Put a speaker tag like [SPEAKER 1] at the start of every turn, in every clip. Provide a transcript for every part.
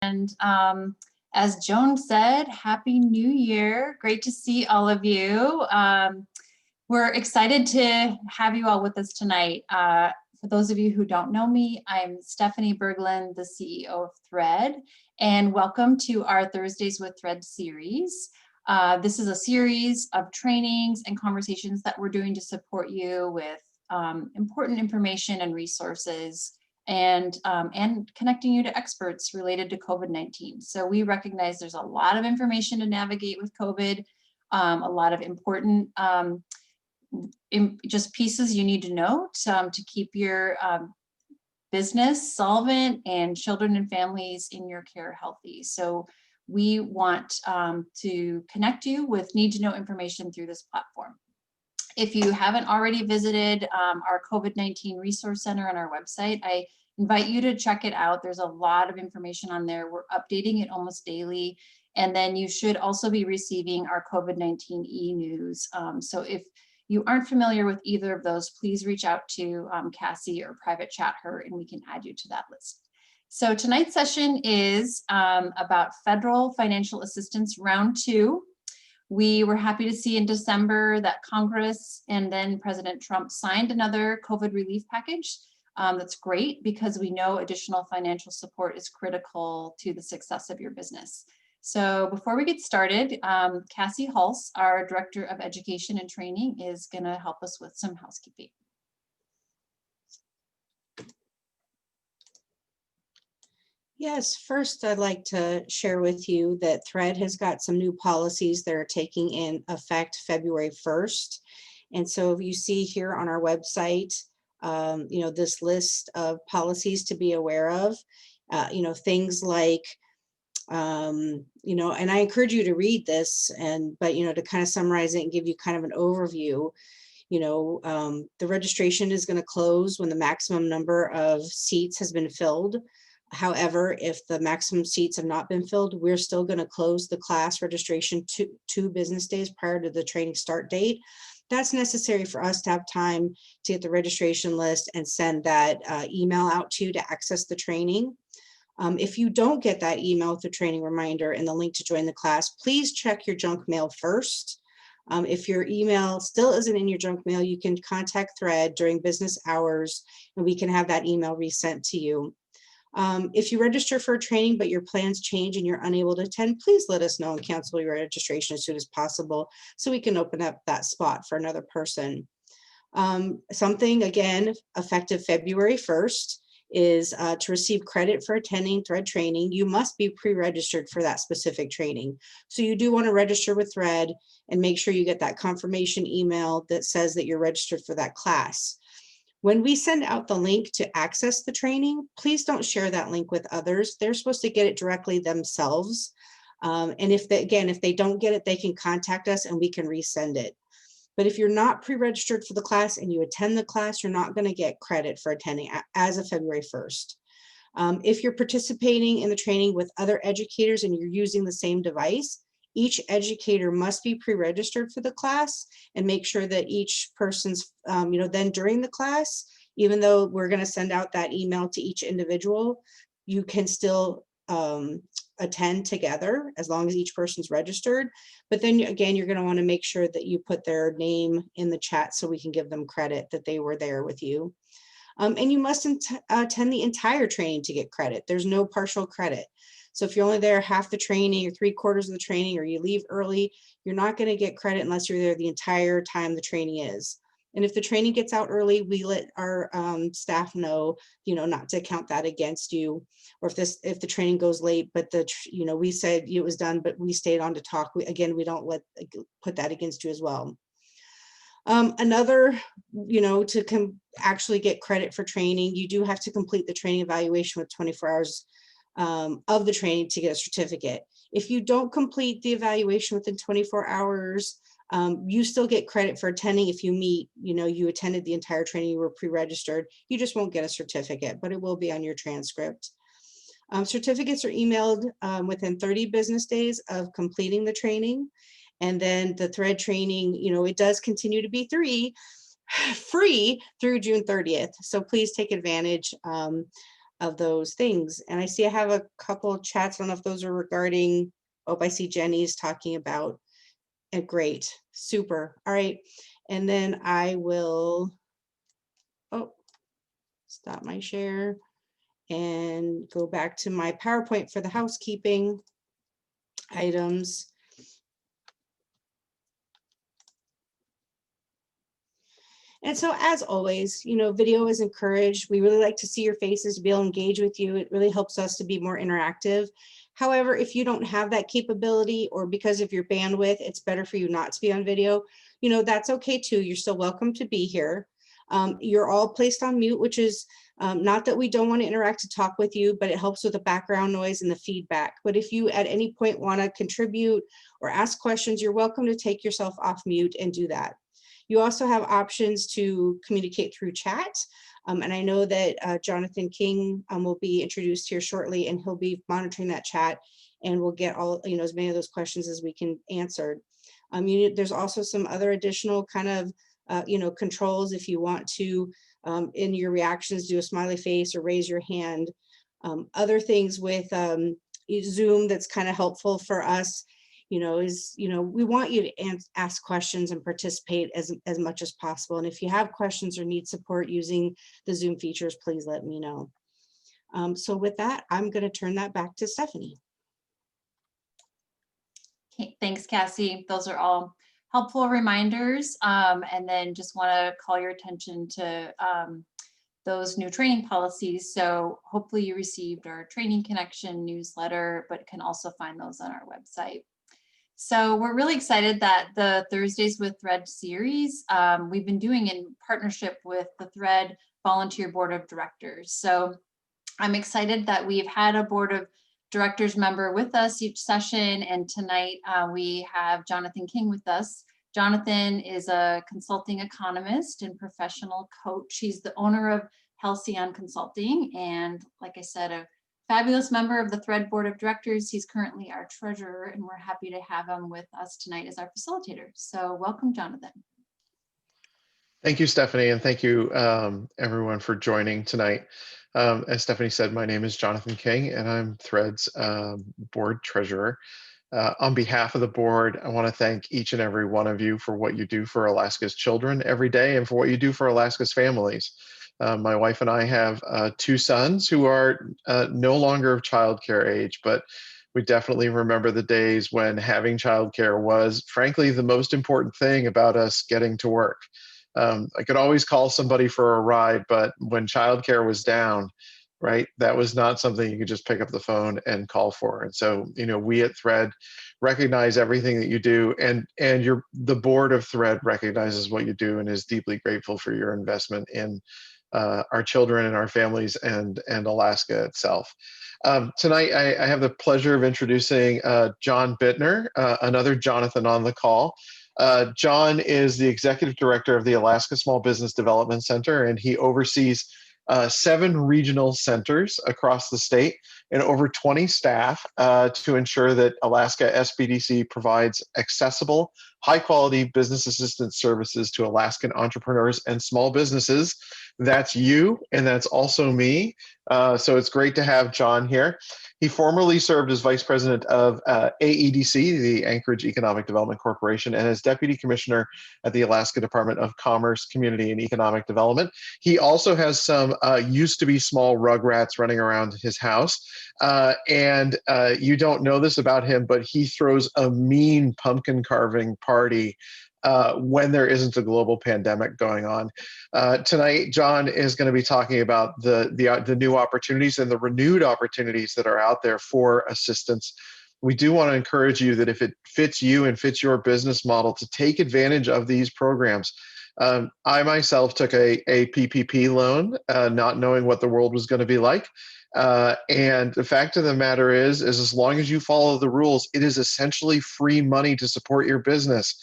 [SPEAKER 1] And as Joan said, Happy New Year. Great to see all of you. We're excited to have you all with us tonight. For those of you who don't know me, I'm Stephanie Berglund, the CEO of Thread, and welcome to our Thursdays with Thread series. This is a series of trainings and conversations that we're doing to support you with important information and resources and connecting you to experts related to COVID-19. So we recognize there's a lot of information to navigate with COVID, a lot of important just pieces you need to know to keep your business solvent and children and families in your care healthy. So we want to connect you with need to know information through this platform. If you haven't already visited our COVID-19 Resource Center on our website, I invite you to check it out. There's a lot of information on there. We're updating it almost daily. And then you should also be receiving our COVID-19 e-news. So if you aren't familiar with either of those, please reach out to Cassie or private chat her and we can add you to that list. So tonight's session is about federal financial assistance round 2. We were happy to see in December that Congress and then President Trump signed another COVID relief package. That's great because we know additional financial support is critical to the success of your business. So before we get started, Cassie Hulse, our Director of Education and Training, is going to help us with some housekeeping.
[SPEAKER 2] Yes, first I'd like to share with you that Thread has got some new policies that are taking in effect February 1st. And so you see here on our website, this list of policies to be aware of, things like, and I encourage you to read this but to kind of summarize it and give you kind of an overview. The registration is going to close when the maximum number of seats has been filled. However, if the maximum seats have not been filled, we're still going to close the class registration 2 business days prior to the training start date. That's necessary for us to have time to get the registration list and send that email out to you to access the training. If you don't get that email with the training reminder and the link to join the class, please check your junk mail first. If your email still isn't in your junk mail, you can contact Thread during business hours and we can have that email resent to you. If you register for a training but your plans change and you're unable to attend, please let us know and cancel your registration as soon as possible so we can open up that spot for another person. Something, again, effective February 1st is to receive credit for attending Thread training. You must be pre-registered for that specific training. So you do want to register with Thread and make sure you get that confirmation email that says that you're registered for that class. When we send out the link to access the training, please don't share that link with others. They're supposed to get it directly themselves. And if they don't get it, they can contact us and we can resend it. But if you're not pre-registered for the class and you attend the class, you're not going to get credit for attending as of February 1st. If you're participating in the training with other educators and you're using the same device, each educator must be pre-registered for the class and make sure that each person's, then during the class, even though we're going to send out that email to each individual, you can still attend together as long as each person's registered. But then again, you're going to want to make sure that you put their name in the chat so we can give them credit that they were there with you. And you must attend the entire training to get credit. There's no partial credit. So if you're only there half the training or 3/4 of the training or you leave early, you're not going to get credit unless you're there the entire time the training is. And if the training gets out early, we let our staff know, not to count that against you. Or if the training goes late, but we said it was done, but we stayed on to talk. We don't put that against you as well. To actually get credit for training, you do have to complete the training evaluation with 24 hours of the training to get a certificate. If you don't complete the evaluation within 24 hours, you still get credit for attending if you meet, you attended the entire training, you were pre-registered. You just won't get a certificate, but it will be on your transcript. Certificates are emailed within 30 business days of completing the training. And then the Thread training, it does continue to be free through June 30th. So please take advantage. of those things. And I see I have a couple of chats. I don't know if those are regarding, oh, I see Jenny's talking about it. Great, super. All right. And then I will, oh, stop my share and go back to my PowerPoint for the housekeeping items. And so as always, video is encouraged. We really like to see your faces, to be able to engage with you. It really helps us to be more interactive. However, if you don't have that capability, or because of your bandwidth, it's better for you not to be on video, that's okay too. You're still welcome to be here. You're all placed on mute, which is not that we don't want to interact to talk with you, but it helps with the background noise and the feedback. But if you at any point want to contribute or ask questions, you're welcome to take yourself off mute and do that. You also have options to communicate through chat. And I know that Jonathan King will be introduced here shortly, and he'll be monitoring that chat, and we'll get all, as many of those questions as we can answer. There's also some other additional kind of, controls if you want to, in your reactions, do a smiley face or raise your hand. Other things with Zoom that's kind of helpful for us, is, we want you to ask questions and participate as much as possible. And if you have questions or need support using the Zoom features, please let me know. So with that, I'm going to turn that back to Stephanie.
[SPEAKER 1] Okay, thanks, Cassie. Those are all helpful reminders. And then just want to call your attention to those new training policies. So hopefully you received our Training Connection newsletter, but can also find those on our website. So we're really excited that the Thursdays with Thread series we've been doing in partnership with the Thread Volunteer Board of Directors. So I'm excited that we've had a Board of Directors member with us each session, and tonight we have Jonathan King with us. Jonathan is a consulting economist and professional coach. He's the owner of Halcyon Consulting, and like I said, a fabulous member of the Thread Board of Directors. He's currently our treasurer, and we're happy to have him with us tonight as our facilitator. So welcome, Jonathan.
[SPEAKER 3] Thank you, Stephanie, and thank you everyone for joining tonight. As Stephanie said, my name is Jonathan King, and I'm Thread's board treasurer. On behalf of the board, I want to thank each and every one of you for what you do for Alaska's children every day, and for what you do for Alaska's families. My wife and I have 2 sons who are no longer of childcare age, but we definitely remember the days when having childcare was, frankly, the most important thing about us getting to work. I could always call somebody for a ride, but when childcare was down, right, that was not something you could just pick up the phone and call for. And so, we at Thread recognize everything that you do, and the board of Thread recognizes what you do and is deeply grateful for your investment in our children and our families and Alaska itself. Tonight, I have the pleasure of introducing Jon Bittner, another Jonathan on the call. Jon is the executive director of the Alaska Small Business Development Center, and he oversees 7 regional centers across the state and over 20 staff to ensure that Alaska SBDC provides accessible, high-quality business assistance services to Alaskan entrepreneurs and small businesses. That's you, and that's also me. So it's great to have Jon here. He formerly served as vice president of AEDC, the Anchorage Economic Development Corporation, and as deputy commissioner at the Alaska Department of Commerce, Community, and Economic Development. He also has some used to be small rugrats running around his house. And you don't know this about him, but he throws a mean pumpkin carving party when there isn't a global pandemic going on. Tonight, Jon is going to be talking about the new opportunities and the renewed opportunities that are out there for assistance. We do want to encourage you that if it fits you and fits your business model, to take advantage of these programs. I myself took a PPP loan, not knowing what the world was going to be like. And the fact of the matter is as long as you follow the rules, it is essentially free money to support your business.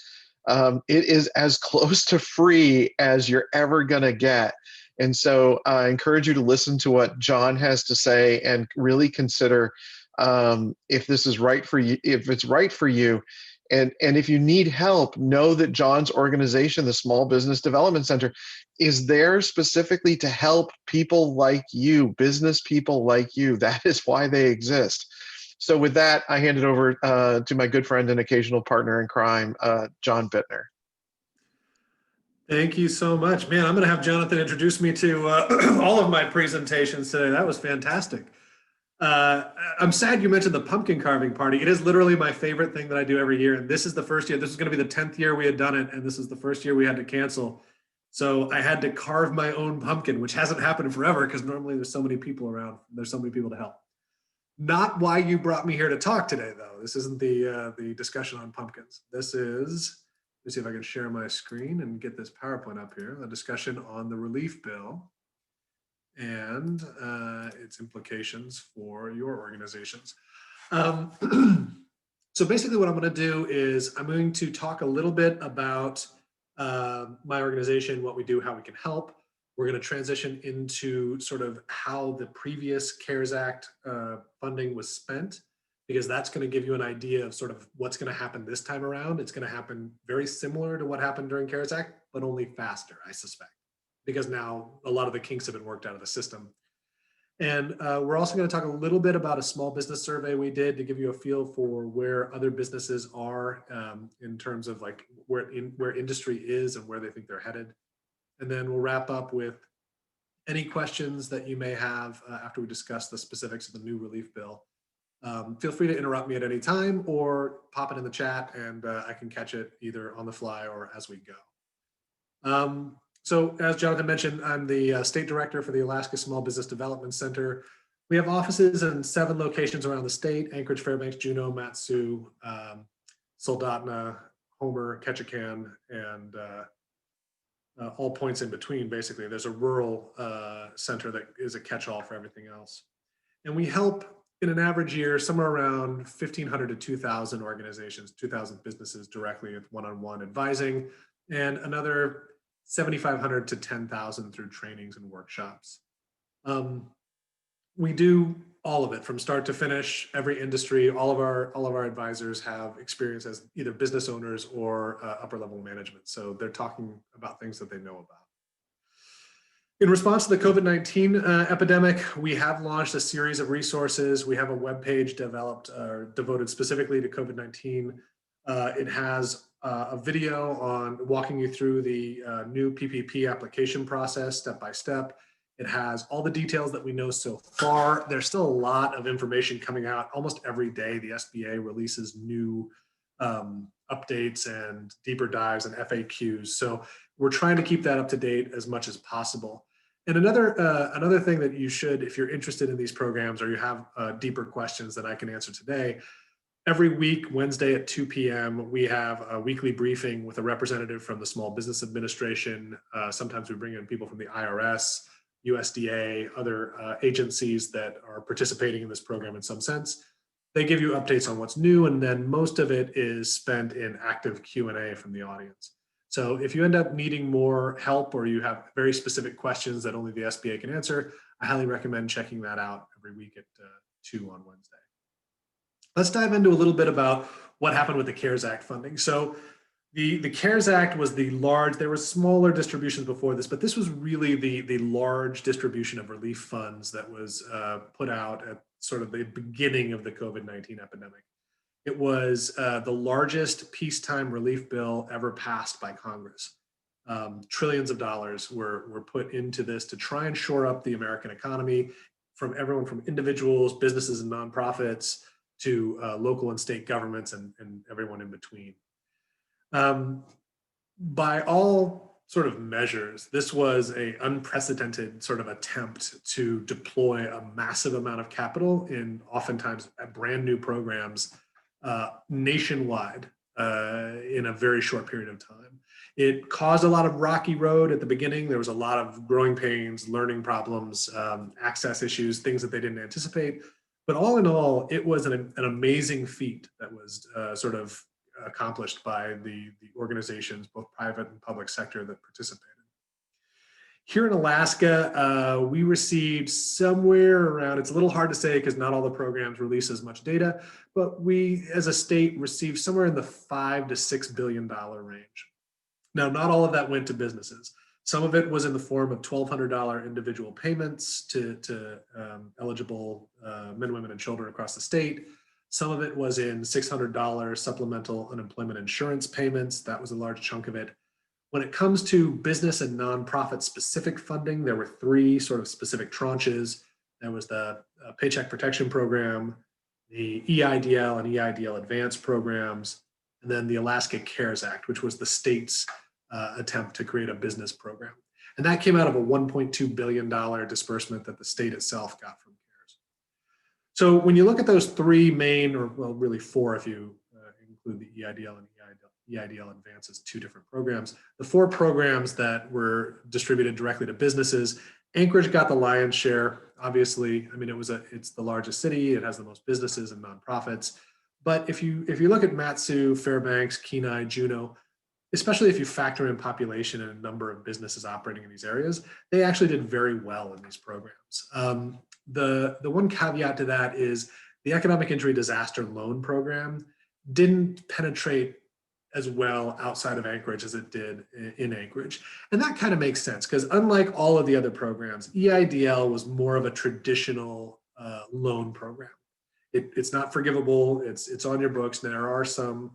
[SPEAKER 3] It is as close to free as you're ever going to get. And so I encourage you to listen to what Jon has to say and really consider if this is right for you, if it's right for you. And if you need help, know that John's organization, the Small Business Development Center, is there specifically to help people like you, business people like you. That is why they exist. So with that, I hand it over to my good friend and occasional partner in crime, Jon Bittner.
[SPEAKER 4] Thank you so much. Man, I'm going to have Jonathan introduce me to all of my presentations today. That was fantastic. I'm sad you mentioned the pumpkin carving party. It is literally my favorite thing that I do every year. And this is the first year. This is going to be the 10th year we had done it. And this is the first year we had to cancel. So I had to carve my own pumpkin, which hasn't happened forever because normally there's so many people around. There's so many people to help. Not why you brought me here to talk today, though. This isn't the discussion on pumpkins. This is, let me see if I can share my screen and get this PowerPoint up here. The discussion on the relief bill and its implications for your organizations. So basically what I'm going to do is I'm going to talk a little bit about my organization, what we do, how we can help. We're going to transition into sort of how the previous CARES Act funding was spent, because that's going to give you an idea of sort of what's going to happen this time around. It's going to happen very similar to what happened during CARES Act, but only faster, I suspect, because now a lot of the kinks have been worked out of the system. And we're also going to talk a little bit about a small business survey we did to give you a feel for where other businesses are in terms of like where industry is and where they think they're headed. And then we'll wrap up with any questions that you may have after we discuss the specifics of the new relief bill. Feel free to interrupt me at any time or pop it in the chat and I can catch it either on the fly or as we go. So as Jonathan mentioned, I'm the state director for the Alaska Small Business Development Center. We have offices in 7 locations around the state: Anchorage, Fairbanks, Juneau, Mat-Su, Soldotna, Homer, Ketchikan, and all points in between. Basically, there's a rural center that is a catch-all for everything else. And we help in an average year somewhere around 1,500 to 2,000 organizations, 2,000 businesses directly with one-on-one advising, and another 7,500 to 10,000 through trainings and workshops. We do all of it from start to finish. Every industry, all of our advisors have experience as either business owners or upper level management. So they're talking about things that they know about. In response to the COVID-19 epidemic, we have launched a series of resources. We have a webpage developed devoted specifically to COVID-19. It has a video on walking you through the new PPP application process step by step. It has all the details that we know so far. There's still a lot of information coming out. Almost every day, the SBA releases new updates and deeper dives and FAQs. So we're trying to keep that up to date as much as possible. And another thing that you should, if you're interested in these programs or you have deeper questions that I can answer today, every week, Wednesday at 2 p.m., we have a weekly briefing with a representative from the Small Business Administration. Sometimes we bring in people from the IRS, USDA, other agencies that are participating in this program in some sense. They give you updates on what's new, and then most of it is spent in active Q&A from the audience. So if you end up needing more help or you have very specific questions that only the SBA can answer, I highly recommend checking that out every week at 2 on Wednesday. Let's dive into a little bit about what happened with the CARES Act funding. So the CARES Act was the large, there were smaller distributions before this, but this was really the large distribution of relief funds that was put out at sort of the beginning of the COVID-19 epidemic. It was the largest peacetime relief bill ever passed by Congress. Trillions of dollars were put into this to try and shore up the American economy, from everyone from individuals, businesses and nonprofits to local and state governments and everyone in between. By all sort of measures, this was an unprecedented sort of attempt to deploy a massive amount of capital in oftentimes brand new programs nationwide in a very short period of time. It caused a lot of rocky road at the beginning. There was a lot of growing pains, learning problems, access issues, things that they didn't anticipate. But all in all, it was an amazing feat that was sort of accomplished by the organizations, both private and public sector, that participated. Here in Alaska, we received somewhere around, it's a little hard to say because not all the programs release as much data, but we as a state received somewhere in the $5 to $6 billion range. Now, not all of that went to businesses. Some of it was in the form of $1,200 individual payments to eligible men, women, and children across the state. Some of it was in $600 supplemental unemployment insurance payments. That was a large chunk of it. When it comes to business and nonprofit specific funding, there were three sort of specific tranches. There was the Paycheck Protection Program, the EIDL and EIDL Advanced programs, and then the Alaska CARES Act, which was the state's attempt to create a business program. And that came out of a $1.2 billion disbursement that the state itself got from CARES. So when you look at those three main, or well, really four if you include the EIDL and EIDL Advance as two different programs, the four programs that were distributed directly to businesses, Anchorage got the lion's share. Obviously, I mean, it's the largest city. It has the most businesses and nonprofits. But if you look at Mat-Su, Fairbanks, Kenai, Juneau, especially if you factor in population and a number of businesses operating in these areas, they actually did very well in these programs. The one caveat to that is the Economic Injury Disaster Loan Program didn't penetrate as well outside of Anchorage as it did in Anchorage. And that kind of makes sense because unlike all of the other programs, EIDL was more of a traditional loan program. It's not forgivable, it's on your books. There are some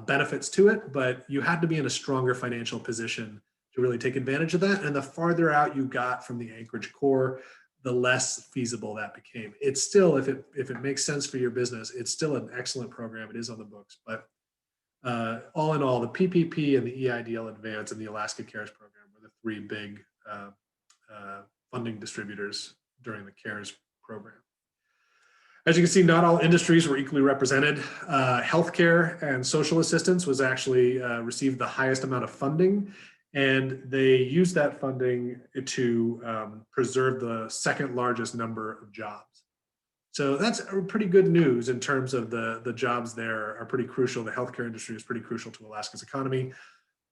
[SPEAKER 4] benefits to it, but you had to be in a stronger financial position to really take advantage of that. And the farther out you got from the Anchorage core, the less feasible that became. It's still, if it makes sense for your business, it's still an excellent program. It is on the books, but all in all, the PPP and the EIDL Advance and the Alaska CARES program were the three big funding distributors during the CARES program. As you can see, not all industries were equally represented. Healthcare and social assistance was actually received the highest amount of funding, and they used that funding to preserve the second largest number of jobs. So that's pretty good news in terms of the jobs there are pretty crucial. The healthcare industry is pretty crucial to Alaska's economy.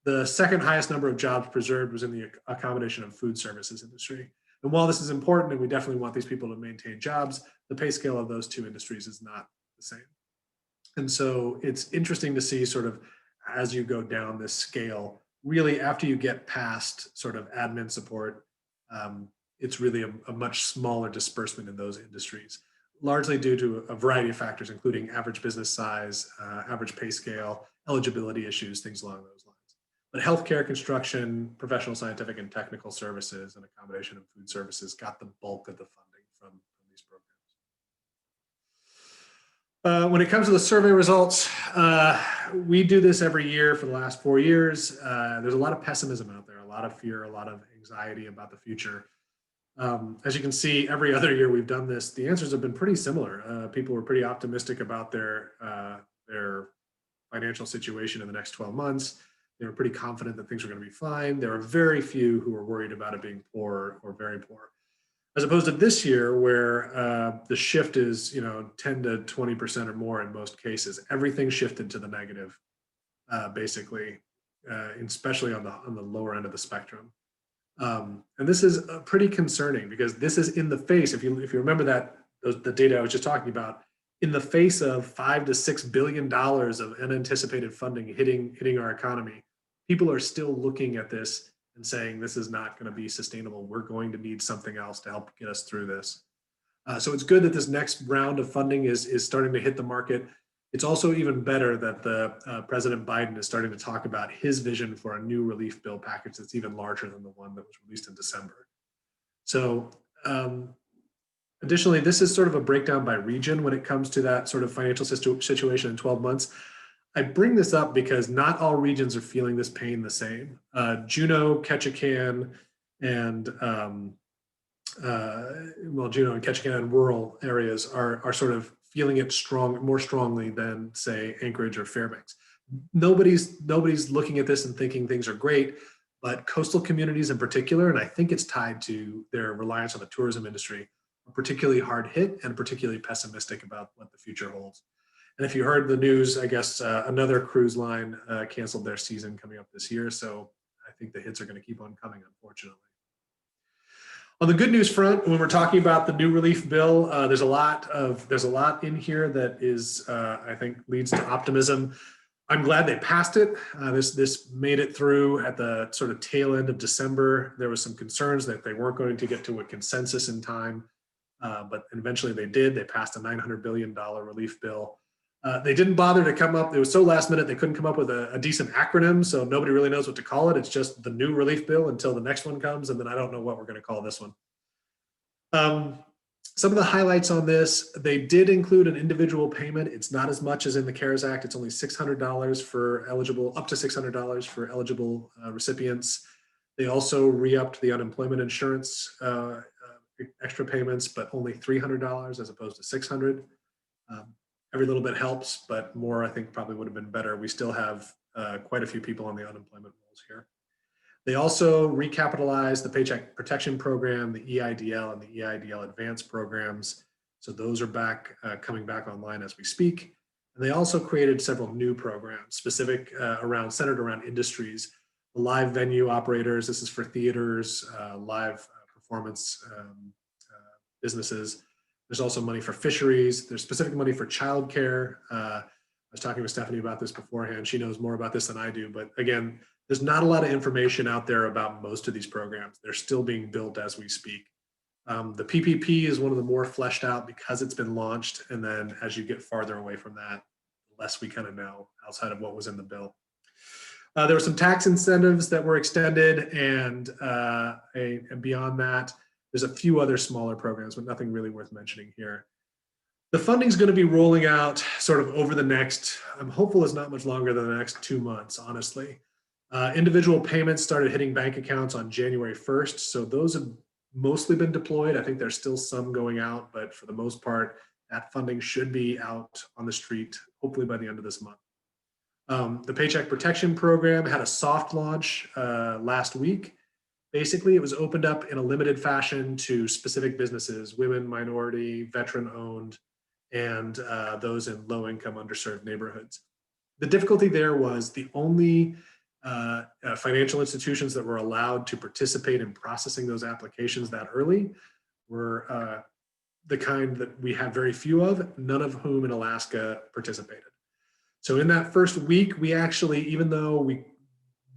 [SPEAKER 4] The second highest number of jobs preserved was in the accommodation and food services industry. And while this is important and we definitely want these people to maintain jobs, the pay scale of those two industries is not the same. And so it's interesting to see sort of as you go down this scale, really after you get past sort of admin support, it's really a much smaller disbursement in those industries, largely due to a variety of factors, including average business size, average pay scale, eligibility issues, things along those lines. But healthcare, construction, professional, scientific, and technical services, and accommodation and food services got the bulk of the funding from these programs. When it comes to the survey results, we do this every year for the last 4 years. There's a lot of pessimism out there, a lot of fear, a lot of anxiety about the future. As you can see, every other year we've done this, the answers have been pretty similar. People were pretty optimistic about their financial situation in the next 12 months. They were pretty confident that things were going to be fine. There are very few who were worried about it being poor or very poor. As opposed to this year where the shift is 10 to 20% or more in most cases. Everything shifted to the negative, basically, especially on the lower end of the spectrum. And this is pretty concerning because this is in the face, if you remember that the data I was just talking about, in the face of $5 to $6 billion of unanticipated funding hitting our economy, people are still looking at this and saying this is not going to be sustainable. We're going to need something else to help get us through this. So it's good that this next round of funding is starting to hit the market. It's also even better that the President Biden is starting to talk about his vision for a new relief bill package that's even larger than the one that was released in December. So additionally, this is sort of a breakdown by region when it comes to that sort of financial situation in 12 months. I bring this up because not all regions are feeling this pain the same. Juneau, Ketchikan, and Juneau and Ketchikan and rural areas are sort of feeling it more strongly than, say, Anchorage or Fairbanks. Nobody's looking at this and thinking things are great, but coastal communities in particular, and I think it's tied to their reliance on the tourism industry, are particularly hard hit and particularly pessimistic about what the future holds. And if you heard the news, I guess another cruise line canceled their season coming up this year. So I think the hits are going to keep on coming, unfortunately. On the good news front, when we're talking about the new relief bill, there's a lot in here that is, I think, leads to optimism. I'm glad they passed it. This made it through at the sort of tail end of December. There was some concerns that they weren't going to get to a consensus in time, but eventually they did. They passed a $900 billion relief bill. They didn't bother to come up. It was so last minute they couldn't come up with a decent acronym, so nobody really knows what to call it. It's just the new relief bill until the next one comes, and then I don't know what we're going to call this one. Some of the highlights on this, they did include an individual payment. It's not as much as in the CARES Act. It's only $600 for eligible, up to $600 for eligible recipients. They also re-upped the unemployment insurance extra payments, but only $300 as opposed to $600. Every little bit helps, but more I think probably would have been better. We still have quite a few people on the unemployment rolls here. They also recapitalized the Paycheck Protection Program, the EIDL and the EIDL Advanced programs. So those are back, coming back online as we speak. And they also created several new programs centered around industries. The live venue operators, this is for theaters, live performance businesses. There's also money for fisheries. There's specific money for childcare. I was talking with Stephanie about this beforehand. She knows more about this than I do, but again, there's not a lot of information out there about most of these programs. They're still being built as we speak. The PPP is one of the more fleshed out because it's been launched. And then as you get farther away from that, the less we kind of know outside of what was in the bill. There were some tax incentives that were extended, and beyond that, there's a few other smaller programs, but nothing really worth mentioning here. The funding is going to be rolling out sort of over the next, I'm hopeful it's not much longer than the next 2 months, honestly. Individual payments started hitting bank accounts on January 1st. So those have mostly been deployed. I think there's still some going out, but for the most part, that funding should be out on the street, hopefully by the end of this month. The Paycheck Protection Program had a soft launch last week. Basically, it was opened up in a limited fashion to specific businesses, women, minority, veteran-owned, and those in low-income, underserved neighborhoods. The difficulty there was the only financial institutions that were allowed to participate in processing those applications that early were the kind that we had very few of, none of whom in Alaska participated. So in that first week, we actually, even though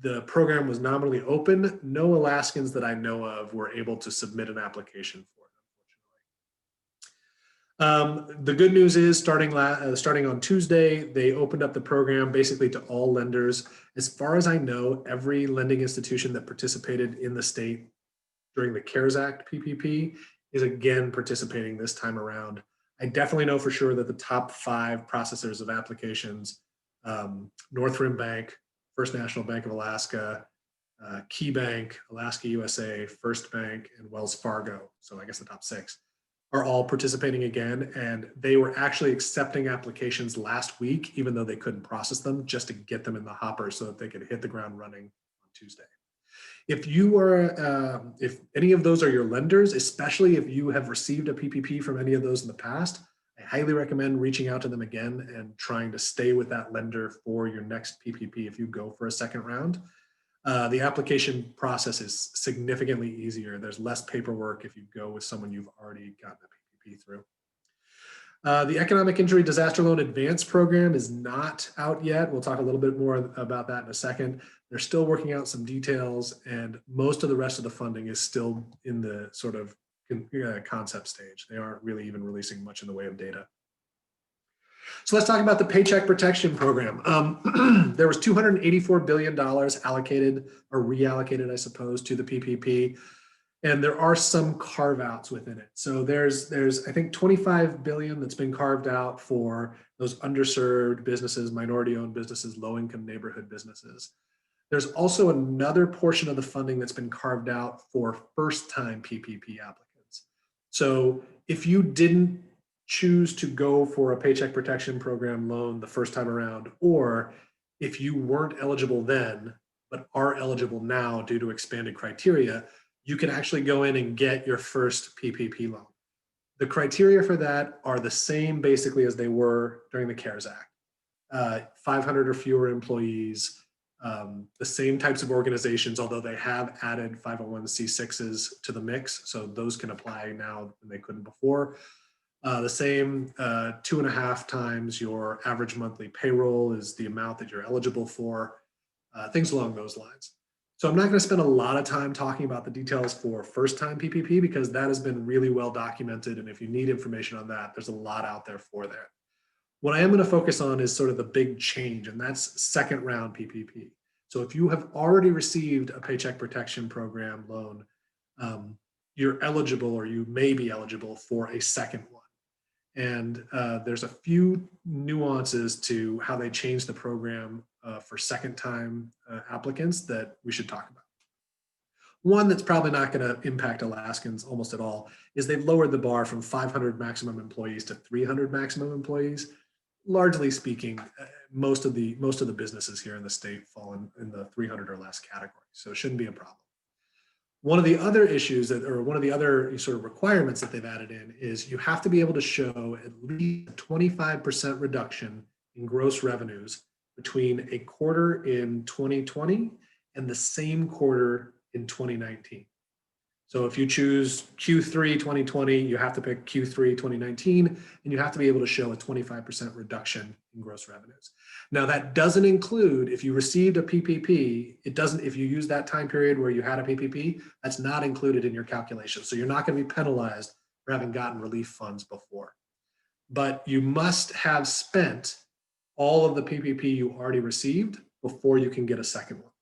[SPEAKER 4] the program was nominally open, no Alaskans that I know of were able to submit an application for it, unfortunately. The good news is starting on Tuesday, they opened up the program basically to all lenders. As far as I know, every lending institution that participated in the state during the CARES Act PPP is again participating this time around. I definitely know for sure that the top 5 processors of applications, Northrim Bank, First National Bank of Alaska, Key Bank, Alaska USA, First Bank, and Wells Fargo, so I guess the top 6, are all participating again. And they were actually accepting applications last week, even though they couldn't process them, just to get them in the hopper so that they could hit the ground running on Tuesday. If you are, if any of those are your lenders, especially if you have received a PPP from any of those in the past, I highly recommend reaching out to them again and trying to stay with that lender for your next PPP if you go for a second round. The application process is significantly easier. There's less paperwork if you go with someone you've already gotten a PPP through. The Economic Injury Disaster Loan Advance Program is not out yet. We'll talk a little bit more about that in a second. They're still working out some details, and most of the rest of the funding is still in the sort of concept stage. They aren't really even releasing much in the way of data. So let's talk about the Paycheck Protection Program. There was $284 billion allocated or reallocated, I suppose, to the PPP. And there are some carve outs within it. So there's I think 25 billion that's been carved out for those underserved businesses, minority owned businesses, low income neighborhood businesses. There's also another portion of the funding that's been carved out for first time PPP applicants. So if you didn't choose to go for a Paycheck Protection Program loan the first time around, or if you weren't eligible then, but are eligible now due to expanded criteria, you can actually go in and get your first PPP loan. The criteria for that are the same basically as they were during the CARES Act. 500 or fewer employees, The same types of organizations, although they have added 501c6s to the mix, so those can apply now and they couldn't before. The same 2.5 times your average monthly payroll is the amount that you're eligible for, things along those lines. So I'm not going to spend a lot of time talking about the details for first-time PPP because that has been really well documented, and if you need information on that, there's a lot out there for that. What I am going to focus on is sort of the big change, and that's second round PPP. So if you have already received a Paycheck Protection Program loan, you're eligible, or you may be eligible for a second one. And there's a few nuances to how they change the program for second-time applicants that we should talk about. One that's probably not going to impact Alaskans almost at all is they've lowered the bar from 500 maximum employees to 300 maximum employees. Largely speaking, most of the businesses here in the state fall in the 300 or less category, so it shouldn't be a problem. One of the other issues one of the other sort of requirements that they've added in is you have to be able to show at least a 25% reduction in gross revenues between a quarter in 2020 and the same quarter in 2019. So if you choose Q3 2020, you have to pick Q3 2019, and you have to be able to show a 25% reduction in gross revenues. Now that doesn't include if you received a PPP, if you use that time period where you had a PPP, that's not included in your calculation. So you're not going to be penalized for having gotten relief funds before. But you must have spent all of the PPP you already received before you can get a second one.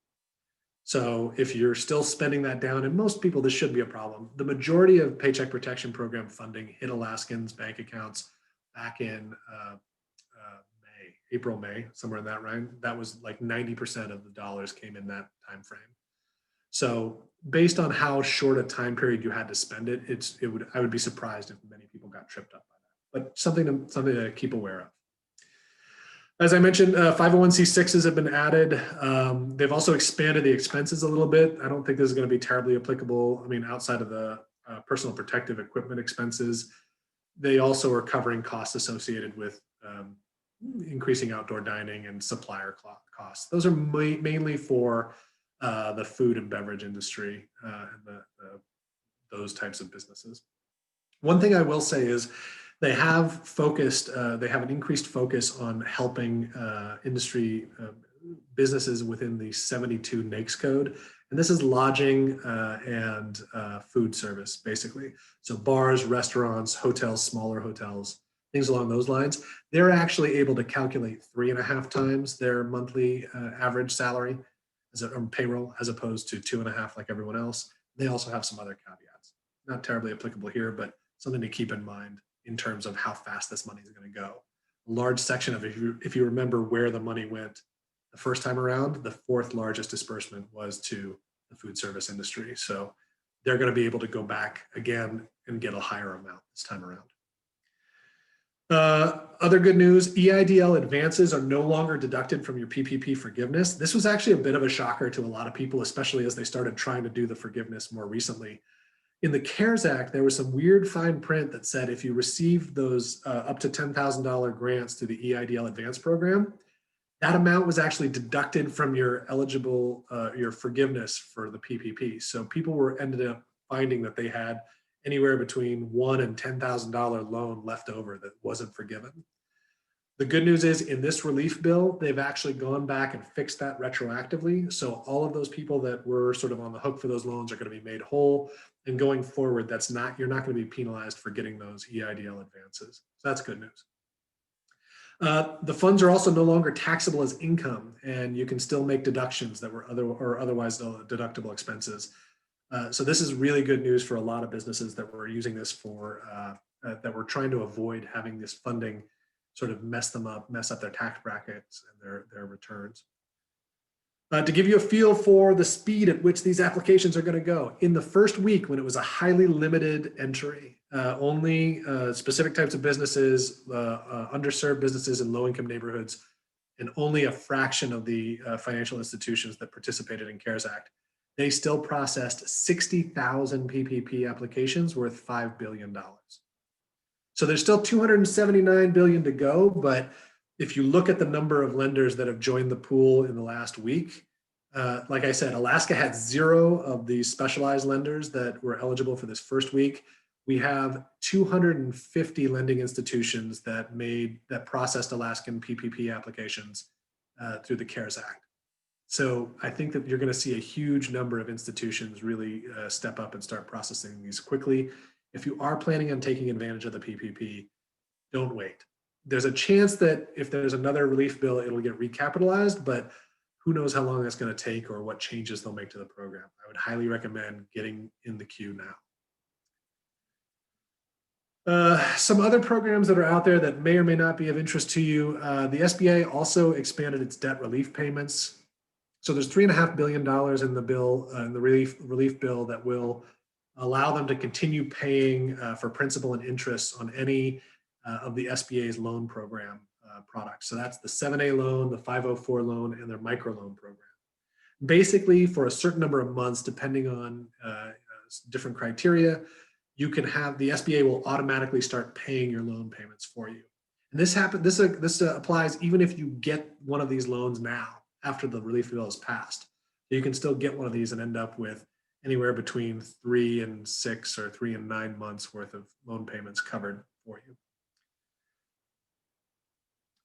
[SPEAKER 4] So if you're still spending that down, and most people, this should be a problem, the majority of Paycheck Protection Program funding hit Alaskans' bank accounts back in April, May, somewhere in that range. That was like 90% of the dollars came in that time frame. So based on how short a time period you had to spend it, I would be surprised if many people got tripped up by that. But something to keep aware of. As I mentioned, 501c6s have been added. They've also expanded the expenses a little bit. I don't think this is going to be terribly applicable. I mean, outside of the personal protective equipment expenses, they also are covering costs associated with increasing outdoor dining and supplier costs. Those are mainly for the food and beverage industry and those types of businesses. One thing I will say is they have an increased focus on helping industry businesses within the 72 NAICS code. And this is lodging and food service, basically. So bars, restaurants, hotels, smaller hotels, things along those lines. They're actually able to calculate 3.5 times their monthly average salary on payroll, as opposed to 2.5 like everyone else. They also have some other caveats. Not terribly applicable here, but something to keep in mind in terms of how fast this money is going to go. A large section of it, if you remember where the money went the first time around, the 4th largest disbursement was to the food service industry. So they're going to be able to go back again and get a higher amount this time around. Other good news, EIDL advances are no longer deducted from your PPP forgiveness. This was actually a bit of a shocker to a lot of people, especially as they started trying to do the forgiveness more recently. In the CARES Act, there was some weird fine print that said if you received those up to $10,000 grants to the EIDL advance program, that amount was actually deducted from your your forgiveness for the PPP. So people ended up finding that they had anywhere between $1,000 and $10,000 loan left over that wasn't forgiven. The good news is in this relief bill, they've actually gone back and fixed that retroactively. So all of those people that were sort of on the hook for those loans are going to be made whole. And going forward, you're not going to be penalized for getting those EIDL advances. So that's good news. The funds are also no longer taxable as income, and you can still make deductions that were otherwise deductible expenses. So this is really good news for a lot of businesses that were using this that were trying to avoid having this funding sort of mess up their tax brackets and their returns. To give you a feel for the speed at which these applications are going to go, in the first week when it was a highly limited entry, only specific types of businesses, underserved businesses in low-income neighborhoods, and only a fraction of the financial institutions that participated in CARES Act, they still processed 60,000 PPP applications worth $5 billion. So there's still $279 billion to go, but If you look at the number of lenders that have joined the pool in the last week, like I said, Alaska had 0 of these specialized lenders that were eligible for this first week. We have 250 lending institutions that processed Alaskan PPP applications through the CARES Act. So I think that you're going to see a huge number of institutions really step up and start processing these quickly. If you are planning on taking advantage of the PPP, don't wait. There's a chance that if there's another relief bill, it'll get recapitalized, but who knows how long that's going to take or what changes they'll make to the program. I would highly recommend getting in the queue now. Some other programs that are out there that may or may not be of interest to you. The SBA also expanded its debt relief payments. So there's $3.5 billion in the bill, in the relief bill, that will allow them to continue paying for principal and interest on any of the SBA's loan program products. So that's the 7A loan, the 504 loan, and their microloan program. Basically, for a certain number of months, depending on different criteria, you can have the SBA will automatically start paying your loan payments for you. And this applies even if you get one of these loans now after the relief bill is passed. You can still get one of these and end up with anywhere between 3 and 6 or 3 and 9 months worth of loan payments covered for you.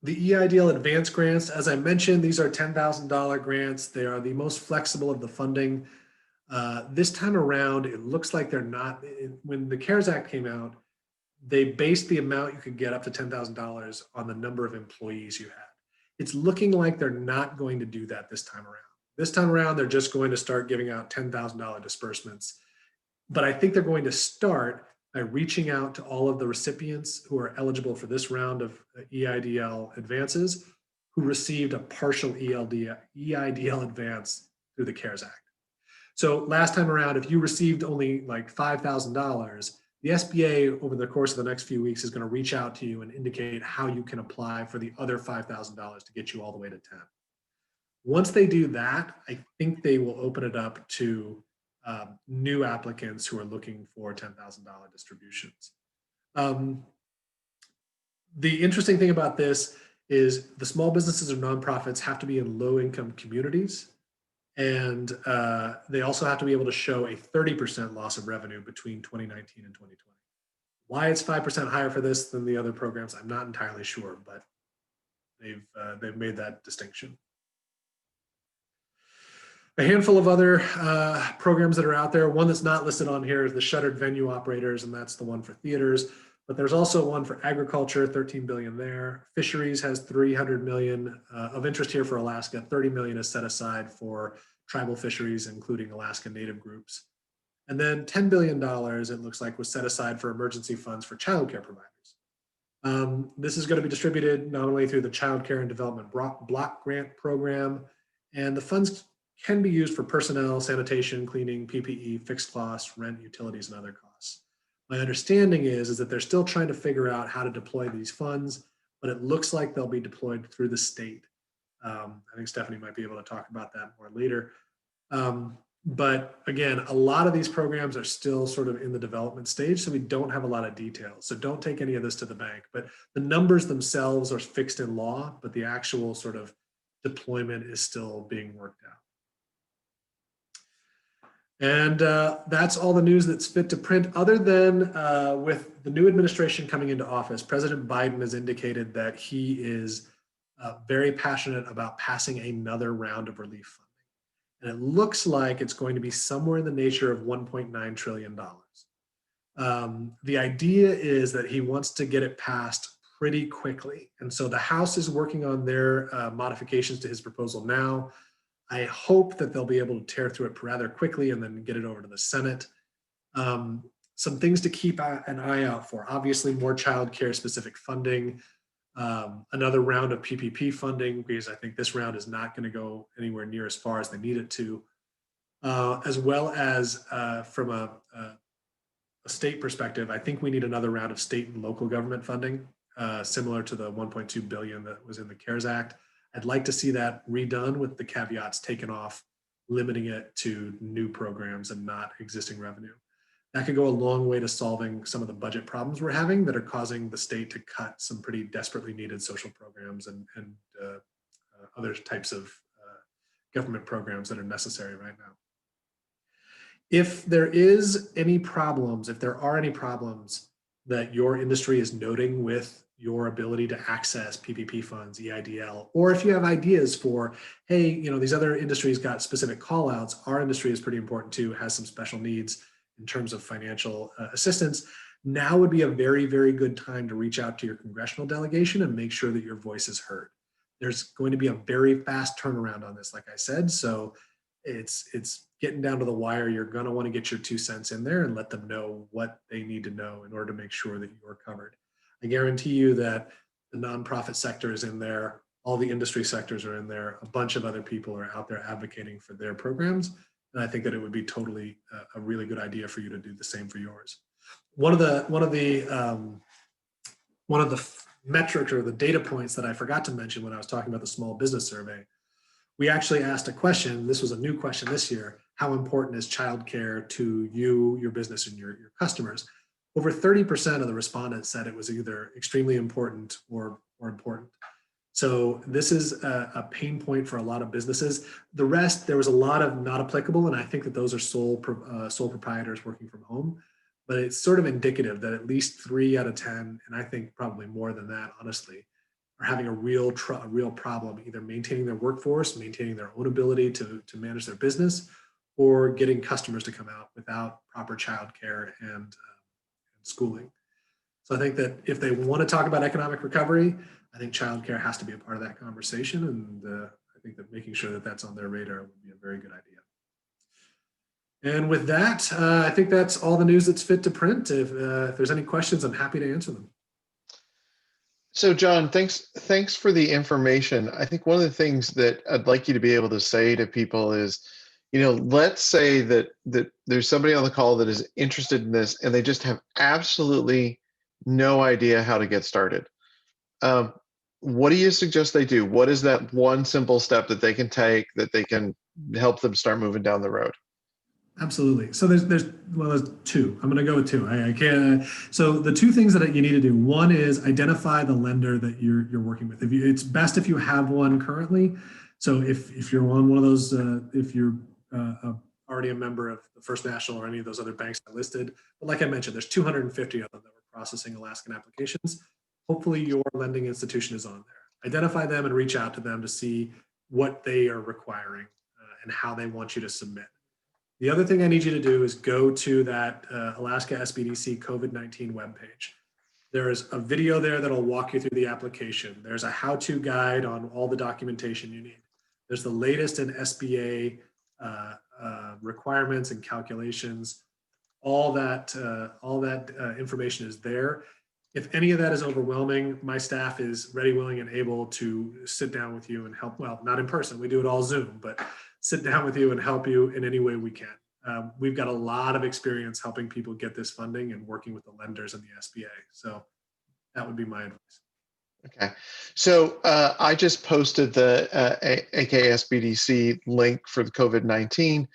[SPEAKER 4] The EIDL advance grants, as I mentioned, these are $10,000 grants. They are the most flexible of the funding. This time around, it looks like they're not. When the CARES Act came out, they based the amount you could get up to $10,000 on the number of employees you had. It's looking like they're not going to do that this time around. This time around, they're just going to start giving out $10,000 disbursements. But I think they're going to start by reaching out to all of the recipients who are eligible for this round of EIDL advances who received a partial EIDL advance through the CARES Act. So last time around, if you received only like $5,000, the SBA over the course of the next few weeks is going to reach out to you and indicate how you can apply for the other $5,000 to get you all the way to 10. Once they do that, I think they will open it up to new applicants who are looking for $10,000 distributions. The interesting thing about this is the small businesses or nonprofits have to be in low-income communities, and they also have to be able to show a 30% loss of revenue between 2019 and 2020. Why it's 5% higher for this than the other programs, I'm not entirely sure, but they've made that distinction. A handful of other programs that are out there. One that's not listed on here is the shuttered venue operators, and that's the one for theaters. But there's also one for agriculture, 13 billion there. Fisheries has 300 million of interest here for Alaska. 30 million is set aside for tribal fisheries, including Alaska Native groups. And then $10 billion, it looks like, was set aside for emergency funds for childcare providers. This is going to be distributed not only through the Child Care and Development Block Grant Program, and the funds can be used for personnel, sanitation, cleaning, PPE, fixed costs, rent, utilities, and other costs. My understanding is that they're still trying to figure out how to deploy these funds, but it looks like they'll be deployed through the state. I think Stephanie might be able to talk about that more later. But again, a lot of these programs are still sort of in the development stage, so we don't have a lot of details. So don't take any of this to the bank, but the numbers themselves are fixed in law, but the actual sort of deployment is still being worked out. And that's all the news that's fit to print, other than with the new administration coming into office. President Biden has indicated that he is very passionate about passing another round of relief funding. And it looks like it's going to be somewhere in the nature of $1.9 trillion. The idea is that he wants to get it passed pretty quickly. And so the House is working on their modifications to his proposal now. I hope that they'll be able to tear through it rather quickly and then get it over to the Senate. Some things to keep an eye out for. Obviously, more child care specific funding, another round of PPP funding, because I think this round is not going to go anywhere near as far as they need it to, as well as from a state perspective, I think we need another round of state and local government funding, similar to the $1.2 billion that was in the CARES Act. I'd like to see that redone with the caveats taken off, limiting it to new programs and not existing revenue. that could go a long way to solving some of the budget problems we're having that are causing the state to cut some pretty desperately needed social programs and other types of government programs that are necessary right now. If there is any problems, if there are any problems that your industry is noting with your ability to access PPP funds, EIDL, or if you have ideas for, hey, you know, these other industries got specific call outs, our industry is pretty important too, has some special needs in terms of financial assistance, now would be a very, very good time to reach out to your congressional delegation and make sure that your voice is heard. There's going to be a very fast turnaround on this, like I said, so it's getting down to the wire. You're going to want to get your 2 cents in there and let them know what they need to know in order to make sure that you're covered. I guarantee you that the nonprofit sector is in there, all the industry sectors are in there, a bunch of other people are out there advocating for their programs. And I think that it would be totally a really good idea for you to do the same for yours. One of the metrics or the data points that I forgot to mention when I was talking about the small business survey, we actually asked a question. This was a new question this year. How important is childcare to you, your business, and your customers? Over 30% of the respondents said it was either extremely important or important. So this is a pain point for a lot of businesses. The rest, there was a lot of not applicable, and I think that those are sole proprietors working from home. But it's sort of indicative that at least 3 out of 10, and I think probably more than that, honestly, are having a real problem either maintaining their workforce, maintaining their own ability to manage their business, or getting customers to come out without proper childcare and schooling. So I think that if they want to talk about economic recovery, I think childcare has to be a part of that conversation. And I think that making sure that that's on their radar would be a very good idea. And with that, I think that's all the news that's fit to print. If there's any questions, I'm happy to answer them.
[SPEAKER 3] So John, thanks for the information. I think one of the things that I'd like you to be able to say to people is, you know, let's say that there's somebody on the call that is interested in this and they just have absolutely no idea how to get started. What do you suggest they do? What is that one simple step that they can take that they can help them start moving down the road?
[SPEAKER 4] Absolutely. So there's 2. I'm going to go with 2. I can't. So the 2 things that you need to do. One is identify the lender that you're working with. It's best if you have one currently. So if you're on one of those, if you're already a member of the First National or any of those other banks I listed, but like I mentioned, there's 250 of them that were processing Alaskan applications. Hopefully your lending institution is on there. Identify them and reach out to them to see what they are requiring and how they want you to submit. The other thing I need you to do is go to that Alaska SBDC COVID-19 webpage. There is a video there that'll walk you through the application. There's a how-to guide on all the documentation you need. There's the latest in SBA requirements and calculations. All that information is there. If any of that is overwhelming, my staff is ready, willing, and able to sit down with you and help. Well, not in person, we do it all Zoom, but sit down with you and help you in any way we can. We've got a lot of experience helping people get this funding and working with the lenders and the SBA. So that would be my advice.
[SPEAKER 3] Okay. So I just posted the AKSBDC link for the COVID-19.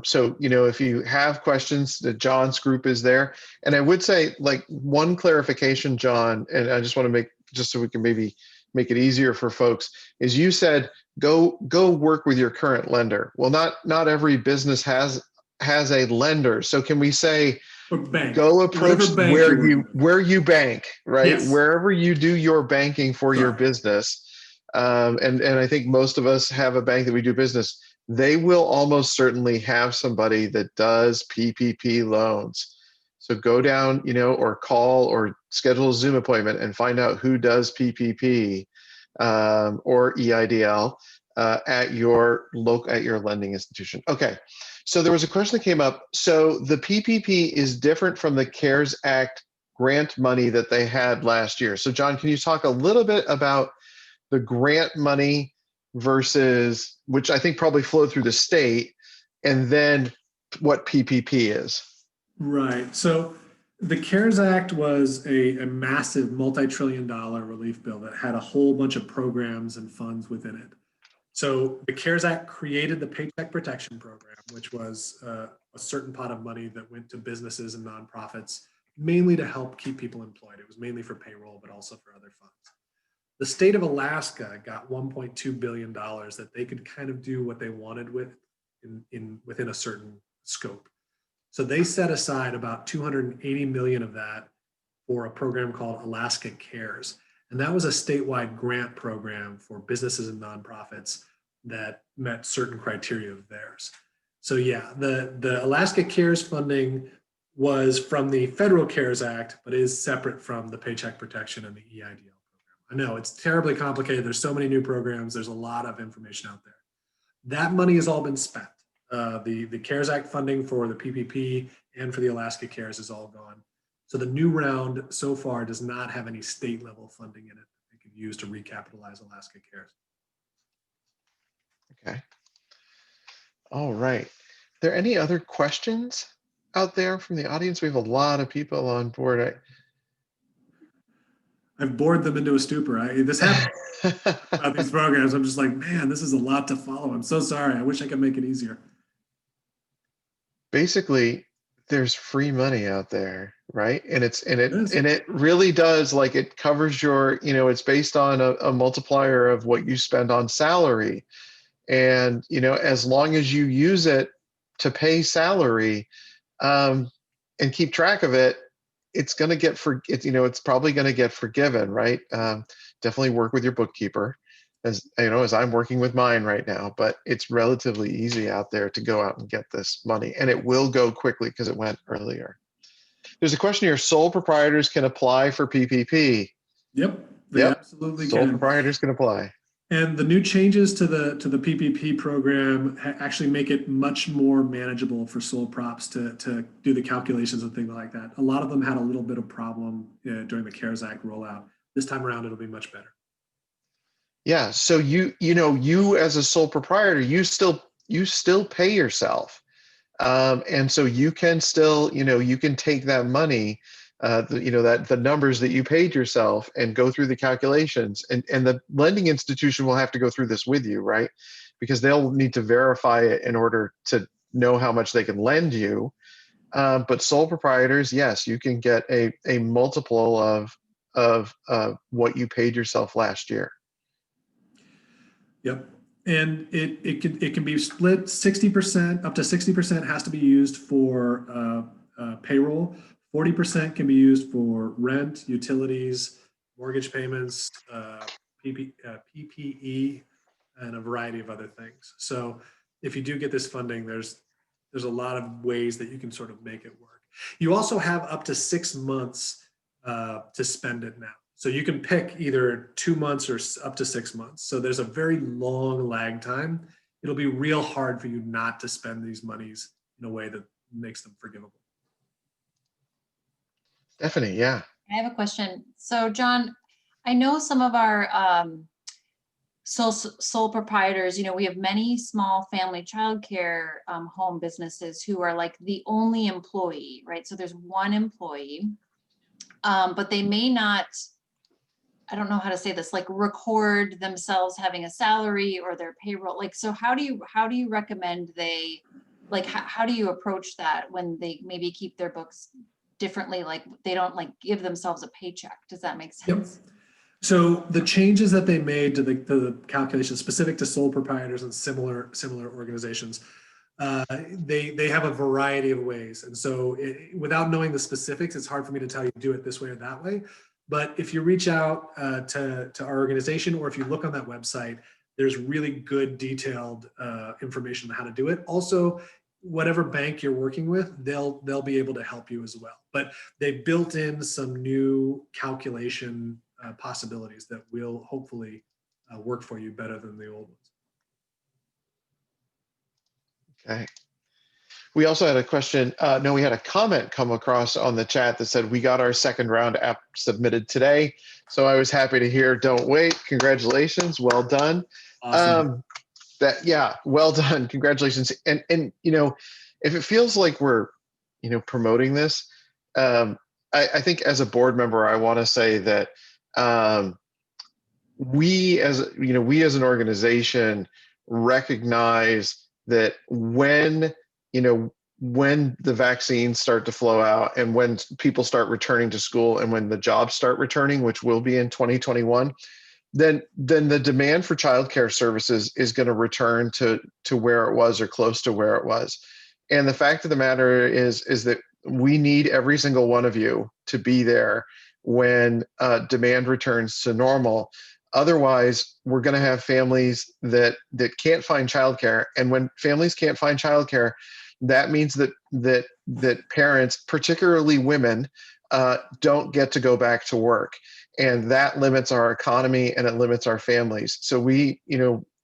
[SPEAKER 3] So, you know, if you have questions, the John's group is there. And I would say, like, one clarification, John, and I just want to make, just so we can maybe make it easier for folks, is you said, go work with your current lender. Well, not every business has a lender. So can we say, go approach where you bank, right? Yes. Wherever you do your banking for your business. And I think most of us have a bank that we do business. They will almost certainly have somebody that does PPP loans. So go down, you know, or call or schedule a Zoom appointment and find out who does PPP or EIDL at your lending institution. Okay. So there was a question that came up. So the PPP is different from the CARES Act grant money that they had last year. So John, can you talk a little bit about the grant money versus, which I think probably flowed through the state, and then what PPP is?
[SPEAKER 4] Right. So the CARES Act was a massive multi-trillion-dollar relief bill that had a whole bunch of programs and funds within it. So the CARES Act created the Paycheck Protection Program, which was a a certain pot of money that went to businesses and nonprofits, mainly to help keep people employed. It was mainly for payroll, but also for other funds. The state of Alaska got $1.2 billion that they could kind of do what they wanted with within a certain scope. So they set aside about 280 million of that for a program called Alaska Cares. And that was a statewide grant program for businesses and nonprofits that met certain criteria of theirs. So yeah, the Alaska Cares funding was from the Federal CARES Act, but is separate from the Paycheck Protection and the EIDL program. I know it's terribly complicated. There's so many new programs. There's a lot of information out there. That money has all been spent. The CARES Act funding for the PPP and for the Alaska Cares is all gone. So the new round so far does not have any state level funding in it that they could use to recapitalize Alaska Cares.
[SPEAKER 3] Okay. All right. Are there any other questions out there from the audience? We have a lot of people on board.
[SPEAKER 4] I've bored them into a stupor. This happens about these programs. I'm just like, man, this is a lot to follow. I'm so sorry. I wish I could make it easier.
[SPEAKER 3] Basically, there's free money out there, right? And it really does, like, it covers your, it's based on a multiplier of what you spend on salary. And, as long as you use it to pay salary, and keep track of it, it's going to get it's probably going to get forgiven, right? Definitely work with your bookkeeper, as I'm working with mine right now, but it's relatively easy out there to go out and get this money, and it will go quickly because it went earlier. There's a question here: sole proprietors can apply for PPP.
[SPEAKER 4] Yep, they absolutely
[SPEAKER 3] sole
[SPEAKER 4] can.
[SPEAKER 3] Proprietors can apply.
[SPEAKER 4] And the new changes to the PPP program actually make it much more manageable for sole props to do the calculations and things like that. A lot of them had a little bit of problem during the CARES Act rollout. This time around, it'll be much better.
[SPEAKER 3] Yeah. So you as a sole proprietor, you still pay yourself, and so you can still you can take that money. The numbers that you paid yourself and go through the calculations, and the lending institution will have to go through this with you, right? Because they'll need to verify it in order to know how much they can lend you. But sole proprietors, yes, you can get a multiple of what you paid yourself last year.
[SPEAKER 4] Yep. And it can be split 60%, up to 60% has to be used for payroll. 40% can be used for rent, utilities, mortgage payments, PPE, and a variety of other things. So if you do get this funding, there's a lot of ways that you can sort of make it work. You also have up to 6 months to spend it now. So you can pick either 2 months or up to 6 months. So there's a very long lag time. It'll be real hard for you not to spend these monies in a way that makes them forgivable.
[SPEAKER 3] Stephanie, yeah.
[SPEAKER 1] I have a question. So John, I know some of our sole proprietors, we have many small family childcare home businesses who are like the only employee, right? So there's one employee, but they may not, I don't know how to say this, like record themselves having a salary or their payroll. Like, so how do you recommend they, like, how do you approach that when they maybe keep their books differently, like they don't like give themselves a paycheck? Does that make sense?
[SPEAKER 4] Yep. So the changes that they made to the calculations specific to sole proprietors and similar organizations, they have a variety of ways. And so without knowing the specifics, it's hard for me to tell you do it this way or that way. But if you reach out to our organization, or if you look on that website, there's really good detailed information on how to do it. Also, whatever bank you're working with, they'll be able to help you as well. But they built in some new calculation possibilities that will hopefully work for you better than the old ones.
[SPEAKER 3] Okay. We also had a question. No, we had a comment come across on the chat that said we got our second round app submitted today. So I was happy to hear. Don't wait. Congratulations. Well done.
[SPEAKER 4] Awesome.
[SPEAKER 3] Well done. Congratulations. And if it feels like we're promoting this, I think as a board member, I want to say that we as an organization recognize that when when the vaccines start to flow out and when people start returning to school and when the jobs start returning, which will be in 2021, then the demand for childcare services is going to return to where it was or close to where it was. And the fact of the matter is that we need every single one of you to be there when demand returns to normal. Otherwise, we're going to have families that can't find childcare, and when families can't find childcare, that means that parents, particularly women, don't get to go back to work, and that limits our economy and it limits our families. So we,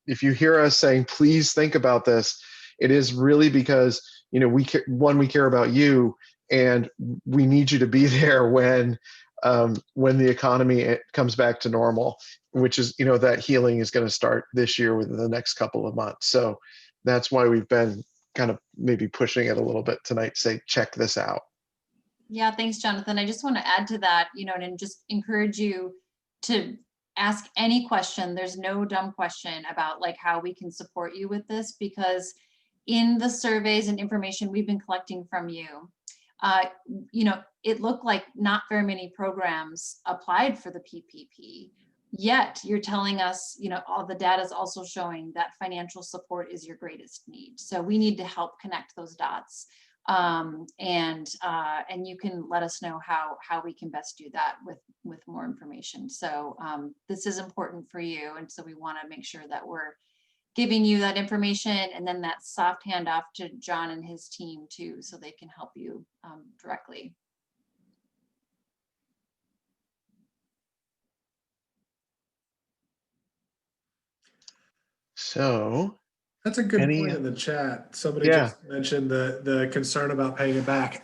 [SPEAKER 3] if you hear us saying, please think about this, it is really because we care about you, and we need you to be there when the economy comes back to normal, which is, that healing is going to start this year within the next couple of months. So that's why we've been kind of maybe pushing it a little bit tonight to say, check this out.
[SPEAKER 1] Yeah, thanks, Jonathan. I just want to add to that, and just encourage you to ask any question. There's no dumb question about like how we can support you with this, because in the surveys and information we've been collecting from you, it looked like not very many programs applied for the PPP. Yet you're telling us, all the data is also showing that financial support is your greatest need. So we need to help connect those dots. And you can let us know how we can best do that with more information. So this is important for you. And so we want to make sure that we're giving you that information, and then that soft handoff to John and his team too, so they can help you directly.
[SPEAKER 3] So
[SPEAKER 4] That's a good point in the chat. Somebody
[SPEAKER 3] Yeah.
[SPEAKER 4] just mentioned the concern about paying it back.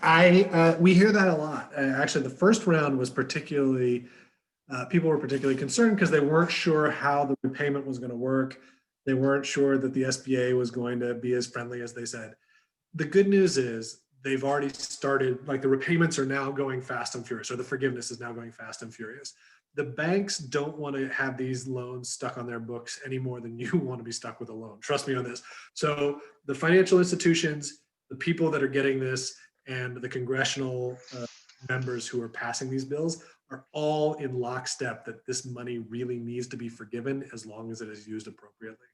[SPEAKER 4] We hear that a lot. Actually, the first round was particularly, people were particularly concerned because they weren't sure how the repayment was going to work. They weren't sure that the SBA was going to be as friendly as they said. The good news is they've already started, like the repayments are now going fast and furious, or the forgiveness is now going fast and furious. The banks don't want to have these loans stuck on their books any more than you want to be stuck with a loan. Trust me on this. So the financial institutions, the people that are getting this, and the congressional members who are passing these bills are all in lockstep that this money really needs to be forgiven as long as it is used appropriately.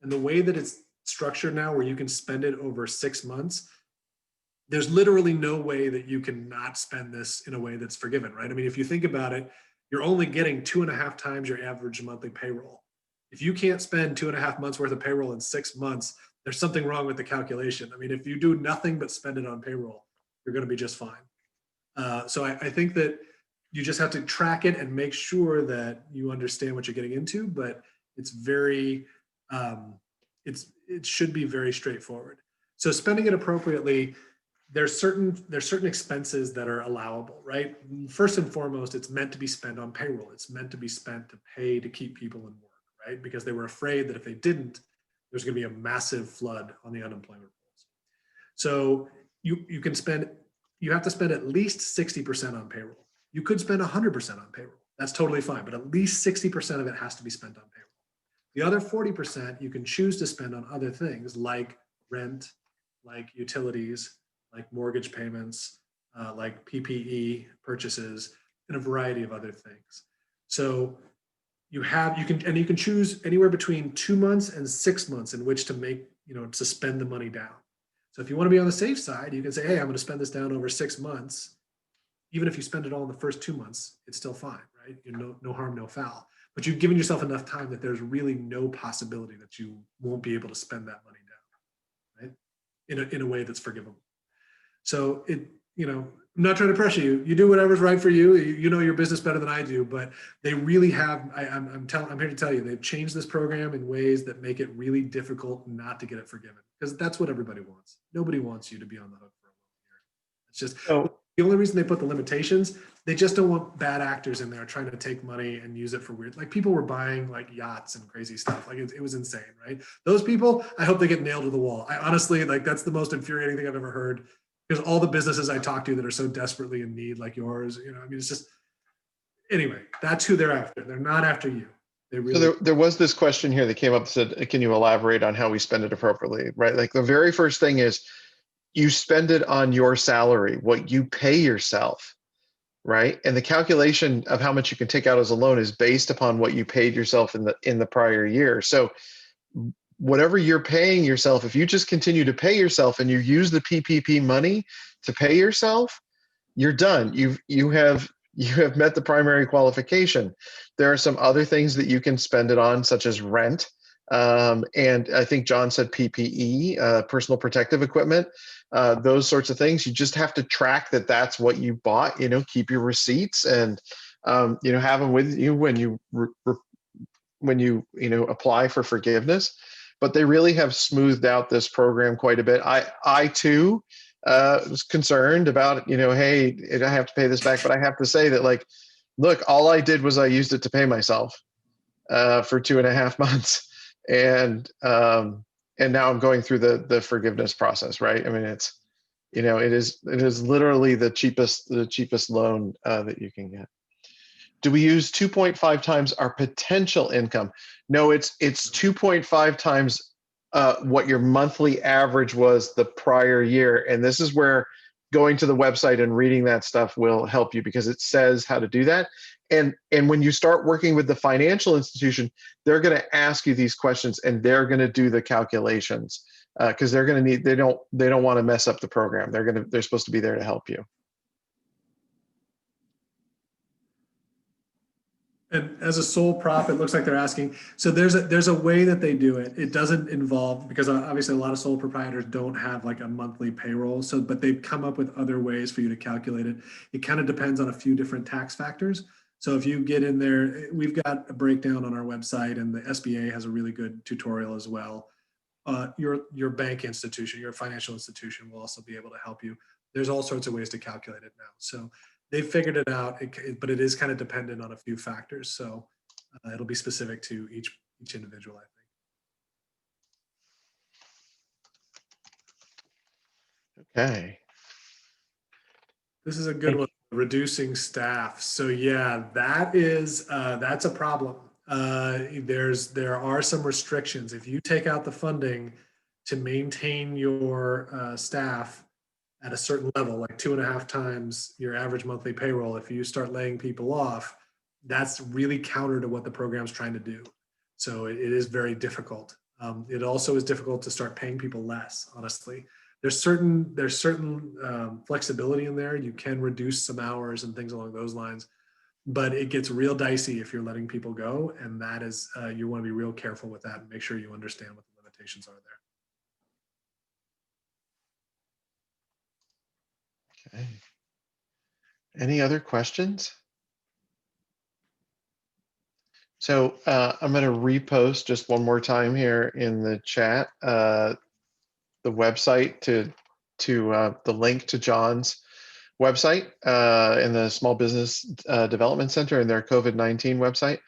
[SPEAKER 4] And the way that it's structured now, where you can spend it over 6 months, there's literally no way that you can not spend this in a way that's forgiven, right? I mean, if you think about it, you're only getting 2.5 times your average monthly payroll. If you can't spend 2.5 months worth of payroll in 6 months, there's something wrong with the calculation. I mean, if you do nothing but spend it on payroll, you're going to be just fine. So I think that you just have to track it and make sure that you understand what you're getting into, but it's very, it should be very straightforward. So spending it appropriately, there's certain expenses that are allowable, right? First and foremost, it's meant to be spent on payroll. It's meant to be spent to pay to keep people in work, right? Because they were afraid that if they didn't, there's going to be a massive flood on the unemployment rolls. So you have to spend at least 60% on payroll. You could spend 100% on payroll. That's totally fine, but at least 60% of it has to be spent on payroll. The other 40% you can choose to spend on other things like rent, like utilities, like mortgage payments, like PPE purchases, and a variety of other things. So you can choose anywhere between 2 months and 6 months in which to spend the money down. So if you want to be on the safe side, you can say, hey, I'm going to spend this down over 6 months. Even if you spend it all in the first 2 months, it's still fine, right? No harm, no foul. But you've given yourself enough time that there's really no possibility that you won't be able to spend that money down, right? In a way that's forgivable. So I'm not trying to pressure you. You do whatever's right for you. You know your business better than I do, but they really have, I'm here to tell you, they've changed this program in ways that make it really difficult not to get it forgiven, because that's what everybody wants. Nobody wants you to be on the hook for a year. It's just, the only reason they put the limitations, they just don't want bad actors in there trying to take money and use it for weird, like people were buying like yachts and crazy stuff. Like it was insane, right? Those people, I hope they get nailed to the wall. I honestly, that's the most infuriating thing I've ever heard, because all the businesses I talk to that are so desperately in need, like yours, it's just, anyway, that's who they're after. They're not after you. They really.
[SPEAKER 3] So there was this question here that came up that said, can you elaborate on how we spend it appropriately, right? Like the very first thing is, you spend it on your salary, what you pay yourself, right? And the calculation of how much you can take out as a loan is based upon what you paid yourself in the prior year. So whatever you're paying yourself, if you just continue to pay yourself and you use the PPP money to pay yourself, you're done. You have met the primary qualification. There are some other things that you can spend it on, such as rent. And I think John said PPE, personal protective equipment, those sorts of things. You just have to track that that's what you bought, keep your receipts and, have them with you when you apply for forgiveness. But they really have smoothed out this program quite a bit. I too, was concerned about, hey, I have to pay this back, but I have to say that, like, look, all I did was I used it to pay myself for 2.5 months, and now I'm going through the forgiveness process, right? I mean, it is literally the cheapest loan that you can get. Do we use 2.5 times our potential income? No, it's 2.5 times what your monthly average was the prior year. And this is where going to the website and reading that stuff will help you, because it says how to do that. And when you start working with the financial institution, they're going to ask you these questions and they're going to do the calculations because they're going to need, they don't want to mess up the program. They're supposed to be there to help you.
[SPEAKER 4] And as a sole prop, it looks like they're asking, so there's a way that they do it. It doesn't involve, because obviously a lot of sole proprietors don't have like a monthly payroll. So, but they've come up with other ways for you to calculate it. It kind of depends on a few different tax factors. So if you get in there, we've got a breakdown on our website, and the SBA has a really good tutorial as well. Your bank institution, your financial institution will also be able to help you. There's all sorts of ways to calculate it now. So they figured it out, but it is kind of dependent on a few factors. So it'll be specific to each individual, I think.
[SPEAKER 3] Okay.
[SPEAKER 4] This is a good one. Reducing staff. So yeah, that's a problem. There are some restrictions. If you take out the funding to maintain your staff at a certain level, like 2.5 times your average monthly payroll, if you start laying people off, that's really counter to what the program's trying to do. So it is very difficult. It also is difficult to start paying people less, honestly. There's certain flexibility in there. You can reduce some hours and things along those lines, but it gets real dicey if you're letting people go. And that is, you want to be real careful with that and make sure you understand what the limitations are there.
[SPEAKER 3] Okay. Any other questions? So I'm going to repost just one more time here in the chat the website to the link to John's website in the Small Business Development Center and their COVID-19 website.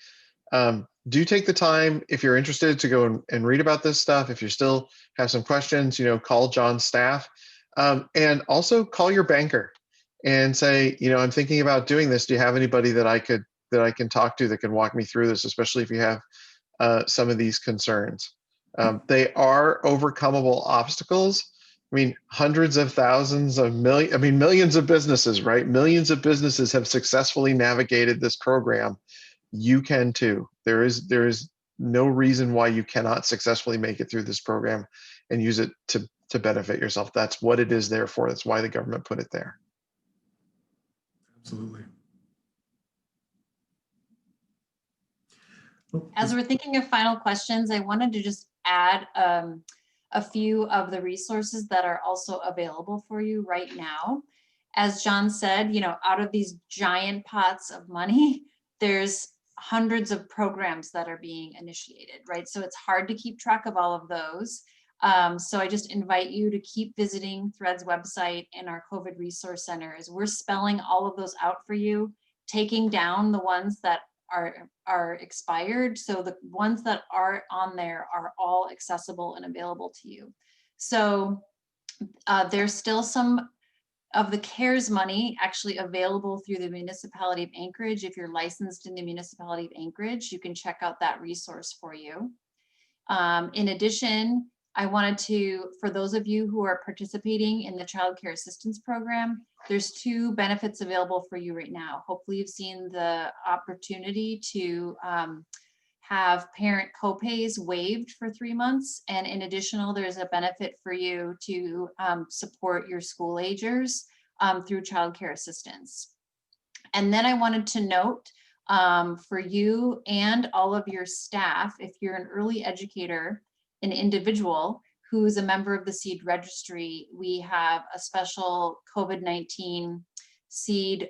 [SPEAKER 3] Do take the time, if you're interested, to go and read about this stuff. If you still have some questions, call John's staff, and also call your banker and say, I'm thinking about doing this. Do you have anybody that I can talk to that can walk me through this, especially if you have some of these concerns? They are overcomable obstacles. I mean, hundreds of thousands of millions of businesses, right? Millions of businesses have successfully navigated this program. You can too. There is no reason why you cannot successfully make it through this program and use it to benefit yourself. That's what it is there for. That's why the government put it there.
[SPEAKER 4] Absolutely.
[SPEAKER 1] As we're thinking of final questions, I wanted to just add a few of the resources that are also available for you right now. As John said, out of these giant pots of money, there's hundreds of programs that are being initiated, right? So it's hard to keep track of all of those. So I just invite you to keep visiting Thread's website and our COVID Resource Center, as we're spelling all of those out for you, taking down the ones that are expired. So the ones that are on there are all accessible and available to you. So there's still some of the CARES money actually available through the municipality of Anchorage. If you're licensed in the municipality of Anchorage, you can check out that resource for you. In addition, I wanted to, for those of you who are participating in the Child Care Assistance Program, there's 2 benefits available for you right now. Hopefully you've seen the opportunity to have parent copays waived for 3 months. And in additional, there's a benefit for you to support your school agers through child care assistance. And then I wanted to note for you and all of your staff, if you're an early educator, an individual who's a member of the SEED registry, we have a special COVID-19 SEED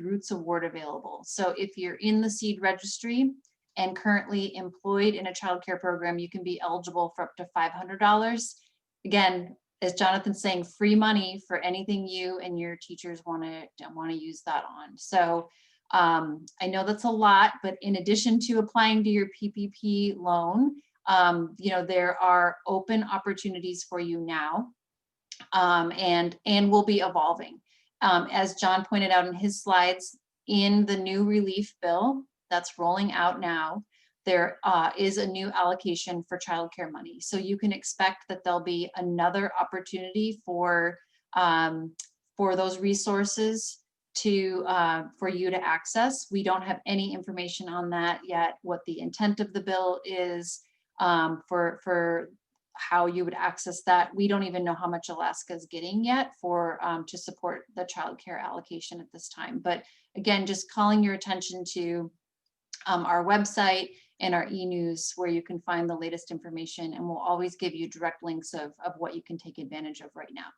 [SPEAKER 1] Roots Award available. So if you're in the SEED registry and currently employed in a child care program, you can be eligible for up to $500. Again, as Jonathan's saying, free money for anything you and your teachers want to use that on. So I know that's a lot, but in addition to applying to your PPP loan, there are open opportunities for you now, and will be evolving. As John pointed out in his slides, in the new relief bill that's rolling out now, there is a new allocation for childcare money. So you can expect that there'll be another opportunity for those resources for you to access. We don't have any information on that yet, what the intent of the bill is for how you would access that. We don't even know how much Alaska is getting yet to support the childcare allocation at this time. But again, just calling your attention to our website and our e-news, where you can find the latest information, and we'll always give you direct links of what you can take advantage of right now.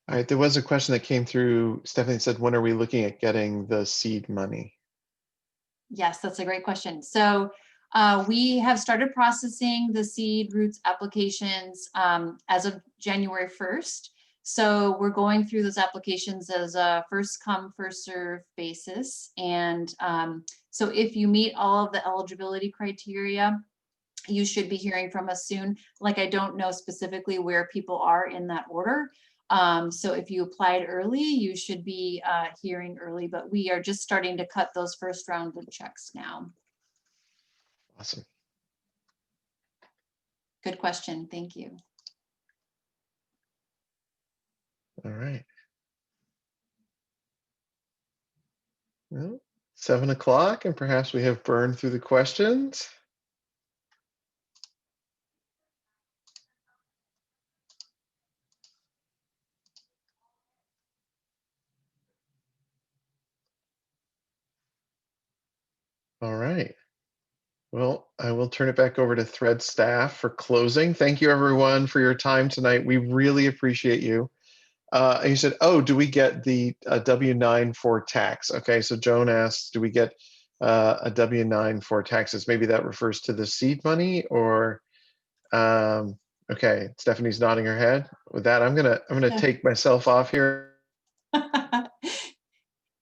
[SPEAKER 3] All right, there was a question that came through. Stephanie said, when are we looking at getting the seed money?
[SPEAKER 1] Yes, that's a great question. So we have started processing the SEED Roots applications as of January 1st. So we're going through those applications as a first come, first serve basis. And so if you meet all of the eligibility criteria, you should be hearing from us soon. Like, I don't know specifically where people are in that order. So if you applied early, you should be hearing early, but we are just starting to cut those first round of checks now.
[SPEAKER 3] Awesome.
[SPEAKER 1] Good question. Thank you.
[SPEAKER 3] All right. Well, 7 o'clock, and perhaps we have burned through the questions. All right. Well, I will turn it back over to Thread staff for closing. Thank you, everyone, for your time tonight. We really appreciate you. And you said, oh, do we get the W-9 for tax? Okay, so Joan asked, do we get a W-9 for taxes? Maybe that refers to the seed money, or okay, Stephanie's nodding her head. With that, I'm gonna take myself off here.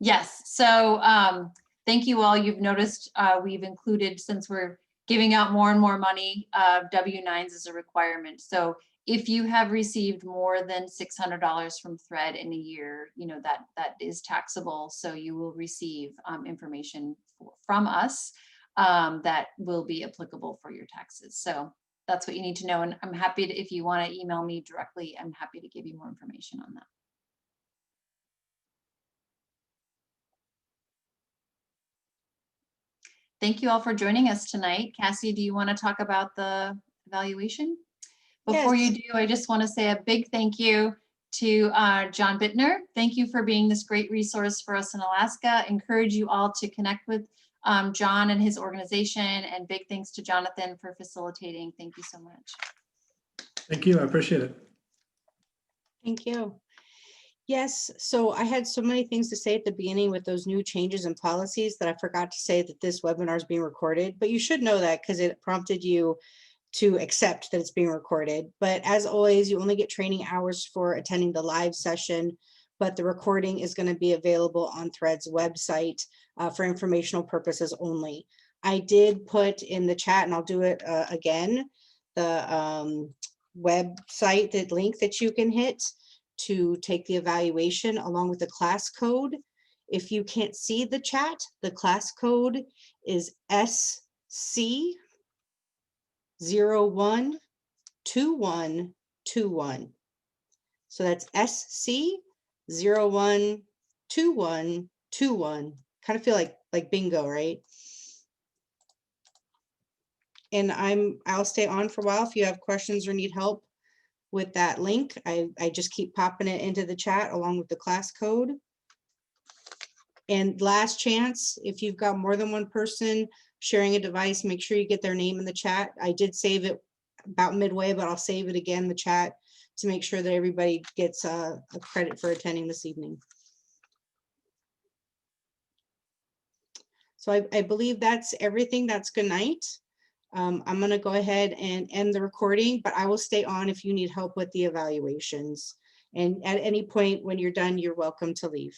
[SPEAKER 1] Yes, so thank you all. You've noticed we've included, since we're giving out more and more money, W-9s is a requirement. So if you have received more than $600 from Thread in a year, that is taxable. So you will receive information from us that will be applicable for your taxes. So that's what you need to know. And I'm happy to, if you want to email me directly, I'm happy to give you more information on that. Thank you all for joining us tonight. Cassie, do you want to talk about the evaluation? Before
[SPEAKER 2] Yes.
[SPEAKER 1] you do, I just want to say a big thank you to Jon Bittner. Thank you for being this great resource for us in Alaska. Encourage you all to connect with Jon and his organization, and big thanks to Jonathan for facilitating. Thank you so much.
[SPEAKER 4] Thank you. I appreciate it.
[SPEAKER 2] Thank you. Yes, so I had so many things to say at the beginning with those new changes and policies that I forgot to say that this webinar is being recorded, but you should know that because it prompted you to accept that it's being recorded. But as always, you only get training hours for attending the live session, but the recording is going to be available on Thread's website for informational purposes only. I did put in the chat, and I'll do it again, the website, the link that you can hit to take the evaluation along with the class code. If you can't see the chat, the class code is SC012121. So that's SC012121. Kind of feel like bingo, right? And I'll stay on for a while if you have questions or need help with that link. I just keep popping it into the chat along with the class code. And last chance, if you've got more than one person sharing a device, make sure you get their name in the chat. I did save it about midway, but I'll save it again in the chat to make sure that everybody gets a credit for attending this evening. So I believe that's everything. That's good night. I'm going to go ahead and end the recording, but I will stay on if you need help with the evaluations. And at any point when you're done, you're welcome to leave.